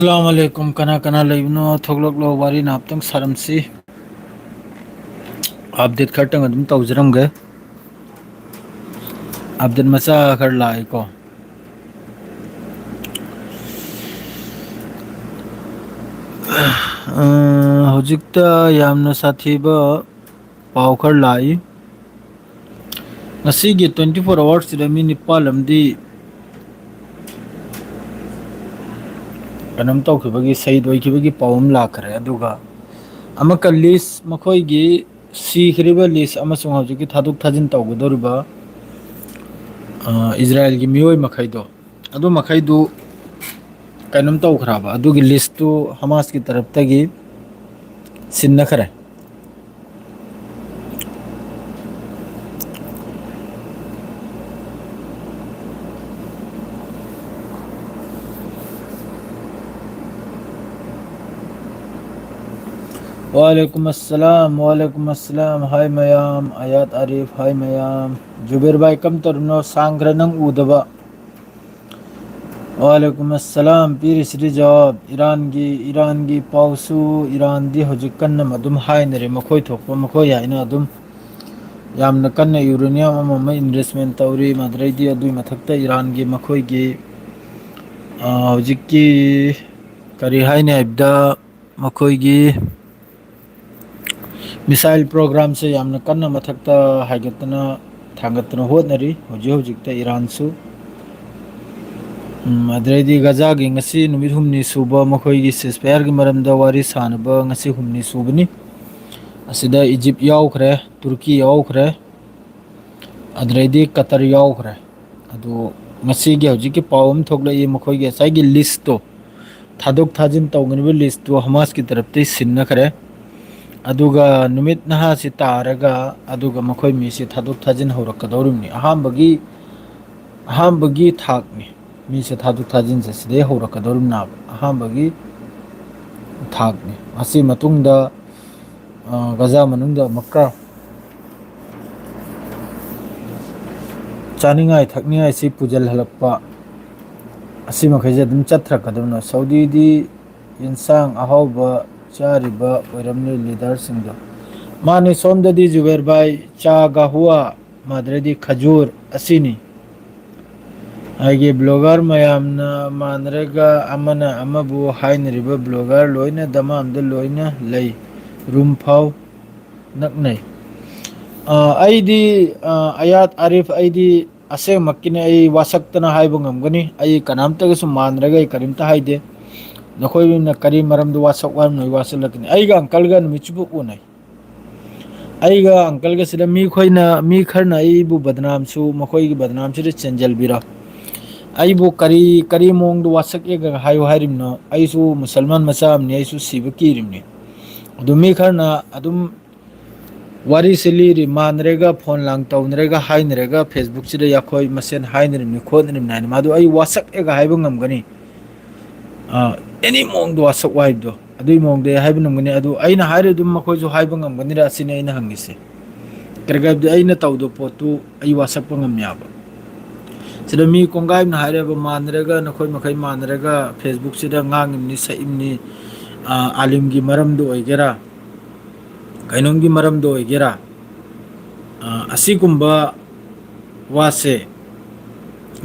अस्सलामुअलैकुम कना कना लेबनो थोगलक लो वारी नापतंग सरमसी अपडेट खरतंग अदुम तौजरमगे अपडेट मचा खर लाइको हौजिकता यामना साथीबा पाव खर लाई ngasiगी 24 hours sida mi nipal amdi kanam tawkhibagi said oikibagi pawum lakhare aduga amaka list makhoigi sikhriba list amasung hojiki thaduk thajin tawgodoriba Israel gi miyoi makhaido adu makhaidu kanam tawkhraba adugi list tu Hamas ki taraf tagi sinna khare वालेकुम अस्सलाम हाय मयाम आयात आरिफ हाय मयाम जुबेर भाई कम तरनो सांग्र नंग उदबा वालेकुम अस्सलाम पीर श्री जवाब Iran की पाउसु Iran दी हजिक कन्न मदुम हाय नरे मखोय थोकपा मखोय याइना अदुम यामना कन्न यूरेनियम अमम इन्वेस्टमेंट तौरी मदरैदी अदुई मथक्ता ईरान की मखोय की हजिक की करी हायने आइबदा मखोय की मिसाइल प्रोग्राम से यामना कन्न मथक्ता हाइगतना थांगतना होनरी हजिकता ईरान सु अदरैदी गजा की ngasi numit humni suba मखोय की ceasefire की मरमदा वारी सानबा ngasi humni subani asida Egypt yaukre Turkey yaukre अदरैदी कतर याउखरे अदु ngasi gi hojik ki pawum thokla ye मखोय की sai gi list to thadok thajin tawngani list to Hamas की तरफ ते सिन्ना खरे अदुगा नुमित नहा सि तारगा अदुगा मखोय मी सि थादुक थाजिन हौरकदौरिमनि अहामबगी थाकनि मी सि थादुक थाजिन से सिदे हौरकदौरिमना अहामबगी थाकनि असी मतुंगदा गजा मनुंगदा मक्का चानिंगाय थकनिंगाय सि पुजल हलप्पा असी मखैजे दुम चथ्रकदौना सऊदी दी इंसांग अहावबा चारिबा ओइरमनि लीडर सिंगदो माने सोमददी जुबेर भाई चा गाहुआ मादरेदी खजूर असिनी आगे ब्लॉगर मयामना मानरेगा अमना अमबु हाइनरिबा ब्लॉगर लोइना दमामदा लोइना लई रूम फाव नकनै आईदी आयात आरिफ आईदी असे मक्किने आई वासक्तना हाइबो ngमगनी आई कनामतगसु मानरेगा करिमता हाइदे नखोय न करी मरम दु वासक वाम नोय वासलकनी आईगा अंकल गा मिचबु उनाय आईगा अंकल गा सिदा मी खोयना मी खरना आईबु बदनाम सु मखोय की बदनाम सिदा चेंजल बिरा आईबु करी करी मोंग दु वासक एगा हायो हारिमनो आईसु मुसलमान मचामनी आईसु सिब किरिमनी दुमी खरना अदुम वारी सिलीरी मानरेगा फोन लांग तौनरेगा हाइनरेगा फेसबुक सिदा याखोय मसेन हाइनरिमनी खोदनिम नाय मादु आई वासक एगा हाइबु ngमगनी एनी मोंग दो वासक वाइबदो अदुई मोंग दे हाइबु नमगनी अदु आइना हाइरे दुम मखोयजु हाइबु ngमगनी रा सिने आइना हंगिसे करगबदे आइना तौदो पोतु आई वासक ngम याबा सिदा मी कोंगाइम ना हाइरेबा मानरेगा नखोय मखै मानरेगा फेसबुक सिदा ngangiमनी सइमनी आलिम की मरम दो ओइगेरा कैनोम की मरम दो ओइगेरा असिकुंबा वासे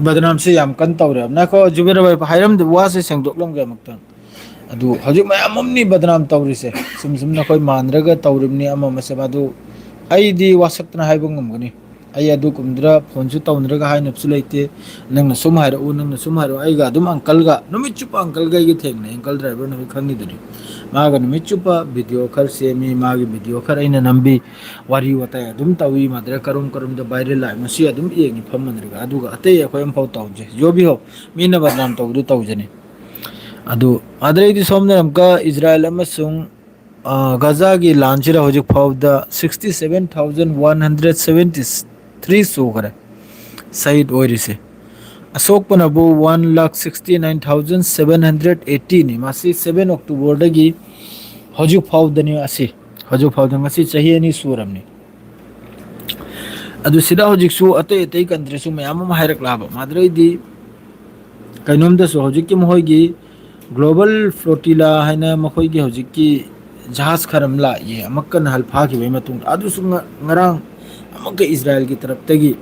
बदनाम से याम कन तौरे नाको जुबेर भाई हाइरम दो वासे सेंगदोकलम गे मक्तन अदु हजि मयाममनी बदनाम तौरिसे सुम नखोय मानरेगा तौरिमनी अमा मसे बादु आईदी वासक्तना हाइबो ngमगनी आई अदु कुमद्रा फोन सु तौनरेगा हाइनपसु लेते नंगना सुम हाइरो नंगना सुम हाइरो आईगा अदुम अंकल गा नुमिचुपा अंकल गा गे थेंगने अंकल ड्राइवर नमी खंगिदरी मागा नुमिचुपा वीडियो खर सेमी मागी वीडियो खर आइना नंबी वारी वताय अदुम तवी मादरे करुम करुम द वायरल लाइ मसी अदुम येंगी फमनरेगा अदुगा अते अखोय अमफाव तौजे जो भी हो मीना बदनाम तौदु तौजने अदु अदरेदी सोमनरमका इजराइल अमसुंग गजा की लांचिरा हजिक फावदा 67,173 सुगरे सईद ओरिसे अशोक पनबु 1,69,780 नि मासी 7 अक्टूबर दगी हजिक फावदनी असी हजिक फावदन ngasi chahi ani suramni adu sida hojik su atei atei country su mayam ma hairak laba madrei di kainom da su hojik ki mohoy gi global flotilla haina makhoi gi hojik ki jahaz kharam la ye amakkan hal phagi bai matung adu su ngarang amakka Israel gi tarap tagi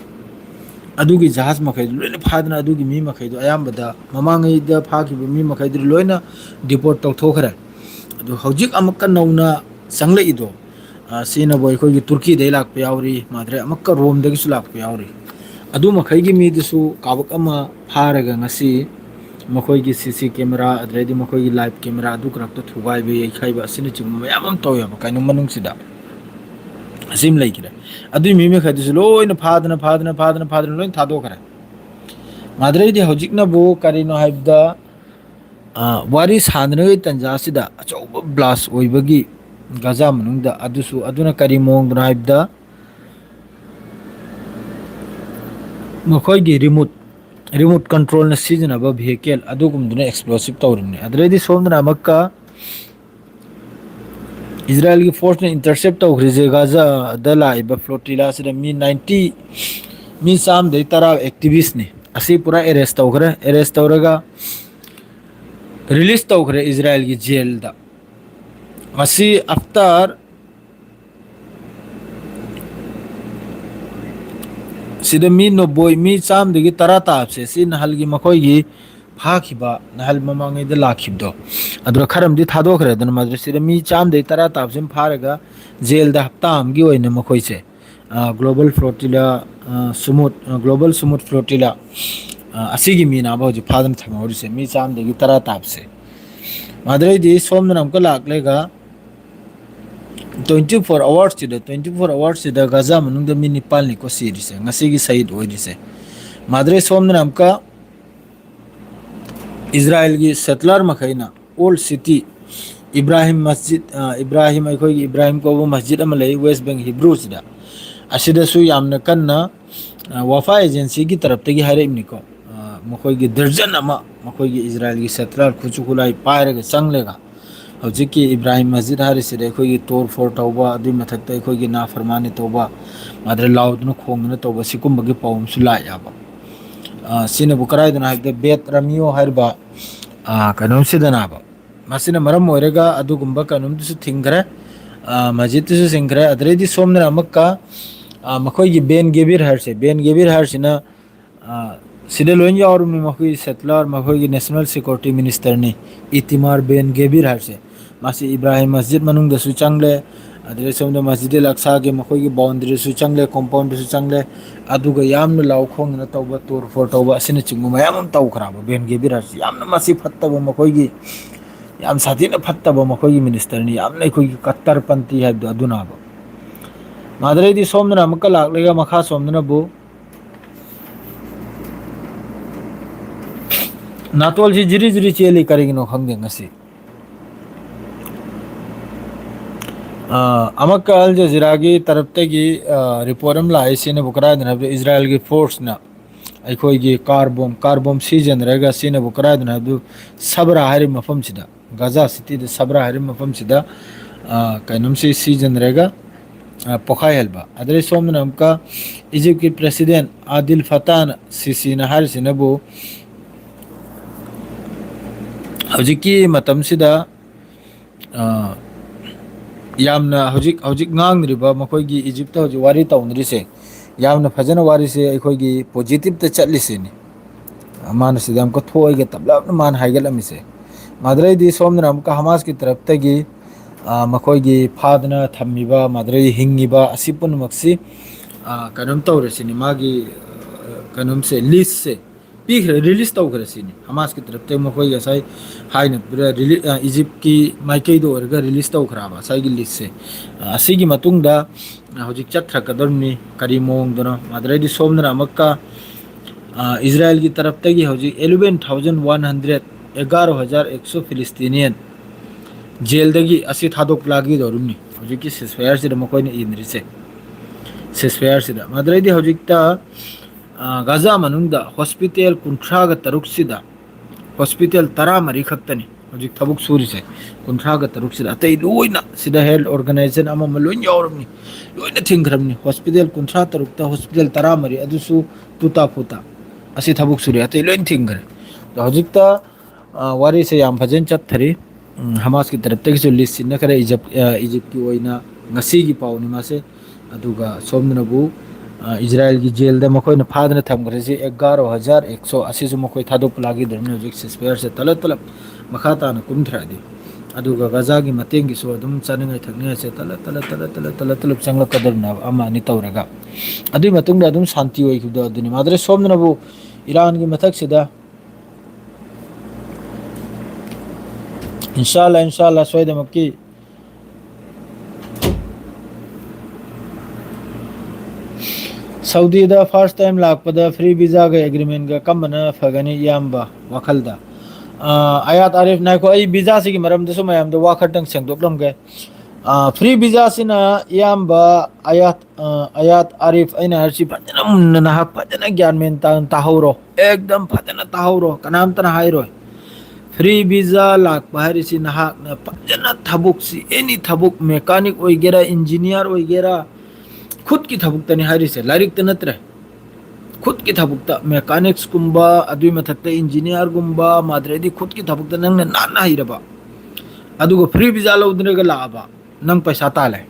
adugi jahaz makai loina phadna adugi mi makai do ayambada mamangai da phagi mi makai dir loina deport tau thokhara adu hojik amakka nauna sangle ido sina boy khoi gi turki dei lak pe yauri madre amakka rom dagi su lak pe yauri adu makai gi mi disu kabak ama pharaga ngasi makhoi gi cc camera adredi makhoi gi live camera adu krak to thugai be khaiba sina chim mayam am toy ba kainu manung sida asim lai kira adu mi me khadi loina phadna loin thado kara madre di hojik na bo karino haibda wari sanre tanja sida achau blast oibagi gaza manungda adusu aduna kari mong na haibda makhoi gi remote control na season aba vehicle adugum duna explosive tawrimni adredi somna makka Israel की force ने intercept तौखरिजे Gaza दला इबा flotilla से मी 90 मी साम दे तरा activist ने असी पूरा arrest तौरगा release तौखरे Israel की जेल दा मसी आफ्टर सिदा मी नो बॉय मी साम दे तरा ताप से सी नहल की मखोई की फाखिबा नहल ममांगे द लाखिबदो अदुरा खरम दि थादोखरे दन माद्रे सिदा मी चाम दे तरा तापसिम फारगा जेल दा हप्ता आमगी ओइने मखोइसे ग्लोबल फ्लोटिला ग्लोबल सुमुट फ्लोटिला असिगी मी नाबो जि फादन थमौरिसे मी चाम दे तरा तापसे माद्रे दि सोमन हमको लाकलेगा 24 hours सिदा 24 hours सिदा गाजा मनुंग द मी निपाल निको सिरिसे ngasiगी सहीद ओइदिसे माद्रे सोमन हमका इजराइल की सेटलर मखैना ओल्ड सिटी इब्राहिम मस्जिद इब्राहिम अखोई इब्राहिम को वो मस्जिद अमा लई वेस्ट बैंक हिब्रू सिदा असिदसु यामना कन्ना वफा एजेंसी की तरफ तगी हारेमनिको मखोई की दर्जन अमा मखोई की इजराइल की सेटलर खुचुकुलाई पायरगे संगलेगा हौजिक की इब्राहिम मस्जिद हारिसिदे अखोई की तोर फोर तौबा अदुई मथक्ता अखोई की नाफरमानी तौबा माद्रे लाउदना खोंगना तौबा सिकुंबगी पावमसु लायाबा सिने बुकराय दना हाइदे बेत रमियो हरबा कनुम सिदनाबा मसिना मरम ओरेगा अदुगुंबा कनुम दुसु थिंगरे मस्जिद दुसु सिंगरे अदरेदि सोमना मक्का मखोई की बेन गेबिर हरसिना सिदे लोइन यावरुम मखोई सेटलर मखोई की नेशनल सिक्योरिटी मिनिस्टर ने इतिमार बेन गेबिर हरसे मासी इब्राहिम मस्जिद मनुंग दसु चंगले अदरे सोमना मस्जिद अल-अक्सा के मखोई की बाउंड्री सु चंगले कंपाउंड सु चंगले अदुगा यामना लाउखोंग न तौबा तोर फोर तौबा असिना चिंगु मयाम तौखराबा बेन गेबिर हरसे यामना मासी फत्तबा मखोई की याम साथीना फत्तबा मखोई की मिनिस्टर ने यामना अखोई की कट्टरपंथी हाइबदो अदुनाबा मादरेदि सोमना अमका लाकलेगा मखा सोमना बो नातोल जी जिरी चेली करेगिनो खंगदे ngasi अमका अल जजीरा की तरफ तगी रिपोर्ट अम लाई सिने बुकरा दना इजराइल की फोर्स ना अखोई की कार बम सीजन रहेगा सिने बुकरा दना दु सबरा हरि मफम सिदा गाजा सिटी दे सबरा हरि मफम सिदा कैनम से सीजन रहेगा पोखाय हलबा अदरे सोमन हमका इजिप्ट के प्रेसिडेंट आदिल फताह सीसी ना हर सिनबो हौजिकी मतम सिदा यामना हौजिक ngangribा मखोई इजिप्ट हौजि वारी तौनरिसे यामना फजना वारी से अखोई पॉजिटिव त चटलिसेनि मान सिदा हमको थोइगे तबलाब मान हाइगलमिसे मादरे दि सोमना हमका हमास की तरफ तगी मखोई फादना थम्मिबा मादरे हिंगिबा असिपुन मक्सी कनम तौरसिनि मागी कनम से लिस्ट से पीख रिलीज तौखरसिनि हमास की तरफ ते मखोई गसाई हाइना पूरा इजिप्ट की माइकई दो ओरगा रिलीज तौखराबा साइगी लिस्ट से असिगी मतुंगदा हौजिक चथ्रकदरनि करी मोंग दना मादरेदि सोमना मक्का इजराइल की तरफ तगी हौजिक 11100 11100 फिलिस्तीनियन जेल दगी असि थादोक लागी दरुमनि हौजिक सिसफायर से मखोइने इनरिसे सिसफायर से मादरेदि हौजिकता गाजा मनुंगदा हॉस्पिटल कुंथ्रागा तरुक सिदा हॉस्पिटल तरा मरी खक्तनी हौजिक थबुक सूरिसे कुंथ्रागा तरुक सिदा अतै लोइना सिदा हेल्थ ऑर्गेनाइजेशन अमा लोइन यावरमनि लोइना थिंगरमनि हॉस्पिटल कुंथ्रा तरुकता हॉस्पिटल तरा मरी अदुसु तुता फुता असि थबुक सूरि अतै लोइन थिंगरे हौजिकता ꯋꯥꯔꯤ ꯁꯦ ꯌꯥꯝ ꯐꯖꯅ ꯆꯠꯊꯔꯤ ꯍꯃꯥꯁꯀꯤ ꯇꯔꯞꯇꯒꯤꯁꯨ ꯂꯤꯁ ꯁꯤꯟꯅ ꯈꯔ ꯏꯖꯤꯞꯀꯤ ꯑꯣꯏꯅ ꯉꯁꯤꯒꯤ ꯄꯥꯎꯅꯤ ꯃꯥꯁꯦ ꯑꯗꯨꯒ ꯁꯣꯝꯗꯅꯕꯨ ꯏꯖ꯭ꯔꯥꯏꯜꯒꯤ ꯖꯦꯜꯗ ꯃꯈꯣꯏꯅ ꯐꯥꯗꯅ ꯊꯝꯈ꯭ꯔꯁꯤ 11,100 ꯑꯁꯤꯁꯨ ꯃꯈꯣꯏ ꯊꯥꯗꯣꯛꯄ ꯂꯥꯛꯈꯤꯗ꯭ꯔꯕꯅꯤ ꯍꯧꯖꯤꯛ ꯁꯤꯁꯄꯤꯌꯔꯁꯦ ꯇꯂꯞ ꯇꯂꯞ ꯃꯈꯥ ꯇꯥꯅ ꯀꯨꯝꯊꯔꯛꯑꯗꯤ ꯑꯗꯨꯒ ꯒꯖꯥꯒꯤ ꯃꯇꯦꯡꯒꯤꯁꯨ ꯑꯗꯨꯝ ꯆꯥꯅꯤꯡꯉꯥꯏ ꯊꯛꯅꯤꯡꯉꯥꯏꯁꯦ ꯇꯂꯞ ꯆꯪꯂꯛꯀꯗꯕꯅꯦꯕ ꯑꯃ ꯑꯅꯤ ꯇꯧꯔꯒ ꯑꯗꯨꯒꯤ ꯃꯇꯨꯡꯗ ꯑꯗꯨꯝ ꯁꯥꯟꯇꯤ ꯑꯣꯏꯈꯤꯕꯗꯣ ꯑꯗꯨꯅꯤ ꯃꯥꯗ꯭ꯔꯦ ꯁꯣꯝꯗꯅꯕꯨ ꯏꯔꯥꯟꯒꯤ ꯃꯊꯛꯁꯤꯗ ꯏꯟꯁꯥꯜꯂꯥ ꯁꯣꯏꯗꯃꯛꯀꯤ ꯁꯥꯎꯗꯤꯗ ꯐꯥꯔꯁ ꯇꯥꯏꯝ ꯂꯥꯛꯄꯗ ꯐ꯭री ꯚꯤꯖꯥꯒ ꯑꯦꯒ꯭ꯔꯤꯃꯦꯟꯒ ꯀꯝꯕꯅ ꯐꯒꯅꯤ ꯏꯌꯥꯝꯕ ꯋꯥꯈꯜꯗ ꯑꯌꯥꯠ ꯑꯥꯔꯤꯐ ꯅꯥꯏꯈꯣ ꯑꯩ ꯚꯤꯖꯥꯁꯤꯒꯤ ꯃꯔꯝꯗꯁꯨ ꯃꯌꯥꯝꯗ ꯋꯥ ꯈꯔꯇꯪ ꯁꯦꯡꯗꯣꯛꯂꯝꯒꯦ ꯐ꯭री ꯚꯤꯖꯥꯁꯤꯅ ꯏꯌꯥꯝꯕ ꯑꯌꯥꯠ ꯑꯥꯔꯤꯐ ꯑꯩꯅ ꯍꯥꯏꯔꯤꯁꯤ ꯐꯖꯅ ꯃꯨꯟꯅ ꯅꯍꯥꯛ ꯐꯖꯅ ꯒ꯭ꯌꯥꯟ ꯃꯦꯟ ꯇꯥꯍꯧꯔꯣ ꯑꯦꯛꯗꯝ ꯐꯖꯅ ꯇꯥꯍꯧꯔꯣ ꯀꯅꯥꯝꯇꯅ ꯍꯥꯏꯔꯣꯏ ꯐ꯭री ꯚꯤꯖꯥ ꯂꯥꯛꯄ ꯍꯥꯏꯔꯤꯁꯤ ꯅꯍꯥꯛꯅ ꯐꯖꯅ ꯊꯕꯛꯁꯤ ꯑꯦꯅꯤ ꯊꯕꯛ ꯃꯦꯀꯥꯅꯤꯛ ꯑꯣꯏꯒꯦꯔꯥ ꯏꯟꯖꯤꯅꯤꯌꯥꯔ ꯑꯣꯏꯒꯦꯔꯥ ꯈꯨꯠꯀꯤ ꯊꯕꯛꯇꯅꯤ ꯍꯥꯏꯔꯤꯁꯦ ꯂꯥꯏꯔꯤꯛꯇ ꯅꯠꯇ꯭ꯔꯦ ꯈꯨꯠꯀꯤ ꯊꯕꯛꯇ ꯃꯦꯀꯥꯅꯤꯛꯁꯀꯨꯝꯕ ꯑꯗꯨꯏ ꯃꯊꯛꯇ ꯏꯟꯖꯤꯅꯤꯌꯥꯔꯒꯨꯝꯕ ꯃꯥꯗ꯭ꯔꯩꯗꯤ ꯈꯨꯠꯀꯤ ꯊꯕꯛꯇ ꯅꯪꯅ ꯅꯥꯟꯅ ꯍꯩꯔꯕ ꯑꯗꯨꯒ ꯐ꯭री ꯚꯤꯖꯥ ꯂꯧꯗꯨꯅꯒ ꯂꯥꯛꯑꯕ ꯅꯪ ꯄꯩꯁా ꯇꯥꯜꯂꯦ